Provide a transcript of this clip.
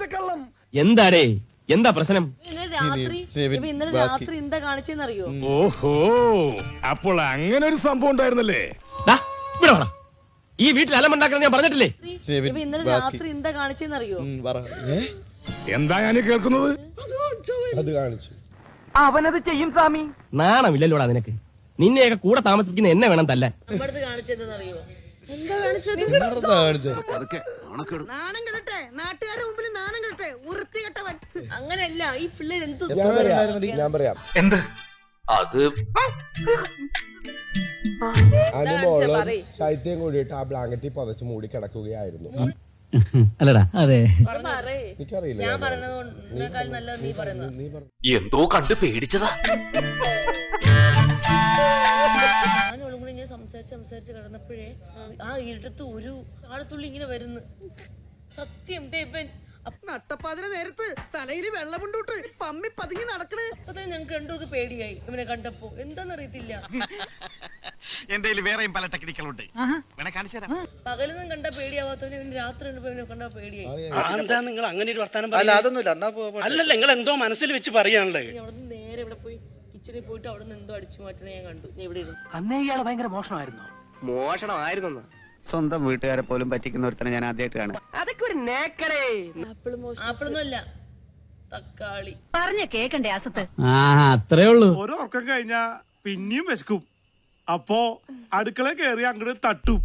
പച്ചക്കള്ളം. എന്താടേ, എന്താ പ്രശ്നം? ഇന്നലെ രാത്രി എന്താ കാണിച്ചെന്നറിയോ? ഓഹോ, അപ്പോൾ അങ്ങനെ ഒരു സംഭവം ഉണ്ടായിരുന്നല്ലേ? ഈ വീട്ടിൽ അലമുണ്ടാക്കണം ഞാൻ പറഞ്ഞിട്ടില്ലേ? ഇന്നലെ രാത്രി എന്താ കാണിച്ചെന്നറിയോ? എന്താ ഞാൻ കേൾക്കുന്നത്? അത് കാണിച്ചു. അവനത് ചെയ്യും സ്വാമി. നാണമില്ലല്ലോടാ നിനക്ക്. നിന്നെയൊക്കെ കൂടെ താമസിക്കുന്ന എന്നെ വേണം തല്ല. കാണിച്ചെന്നറിയോ? എന്താ കാണിച്ചത്? നാണം കെടട്ടെ, നാട്ടുകാരുടെ മുമ്പിൽ നാണം കെടട്ടെ, വൃത്തികെട്ടവൻ. അങ്ങനെയല്ല, ഈ പിള്ളേർ എന്ത് ഞാൻ പറയാം. എന്ത് അത്? അനുമോളും ശൈത്യം കൂടിയിട്ട് ആ ബ്ലാങ്കറ്റിൽ പൊതച്ച് മൂടി കിടക്കുകയായിരുന്നു. അല്ലടാ, അതെ. എനിക്കറിയില്ല. ഞാൻ പറഞ്ഞത് നല്ല നീ പറയുന്നത്. എന്തോ കണ്ട് പേടിച്ചതാ. ഞാനോളും കൂടി ഇങ്ങനെ സംസാരിച്ച് കിടന്നപ്പോഴേ ആ ഇരുട്ടത്ത് ഒരു ആഴത്തുള്ളി ഇങ്ങനെ വരുന്നു. സത്യം ദേവൻ. നട്ടപ്പാതിര നേരത്ത് തലയിൽ വെള്ളമുണ്ടോട്ട് പമ്മി പതുങ്ങി നടക്കണേ. അപ്പൊ ഞങ്ങൾക്ക് രണ്ടുപേർക്ക് പേടിയായി ഇവനെ കണ്ടപ്പോ. എന്താന്നറിയത്തില്ല. എന്റെ വേറെയും പല ടെക്നിക്കലുണ്ട്. പകലൊന്നും കണ്ടാ പേടിയാവാത്തവന് രാത്രി കണ്ടാ പേടിയായി. എന്താ നിങ്ങൾ അങ്ങനെ ഒരു വർത്താനം? അല്ലല്ല, നിങ്ങൾ എന്തോ മനസ്സിൽ വെച്ച് പറയാനുള്ളത്. അവിടെ നിന്ന് നേരെ ഇവിടെ പോയി കിച്ചണിൽ പോയിട്ട് അവിടെ നിന്ന് എന്തോ അടിച്ചു മാറ്റണ ഞാൻ കണ്ടു. ഞാൻ ഇവിടെ ഇരുന്നു. അന്നേ ഇയാള് ഭയങ്കര മോഷണമായിരുന്നു. മോഷണമായിരുന്നു. സ്വന്തം വീട്ടുകാരെ പോലും പറ്റിക്കുന്ന ഒരുത്തനെ ഞാൻ ആദ്യമായിട്ട് കാണാം. അതൊക്കെ ഒരു നേക്കടേ. ആപ്പിളൊന്നും അല്ല, തക്കാളി. പറഞ്ഞ കേക്കണ്ടേ അസത്ത്? അത്രേ ഉള്ളൂ. ഒരു ഉറക്കം കഴിഞ്ഞാ പിന്നെയും വിശക്കും. അപ്പോ അടുക്കള കയറി അങ്ങോട്ട് തട്ടും.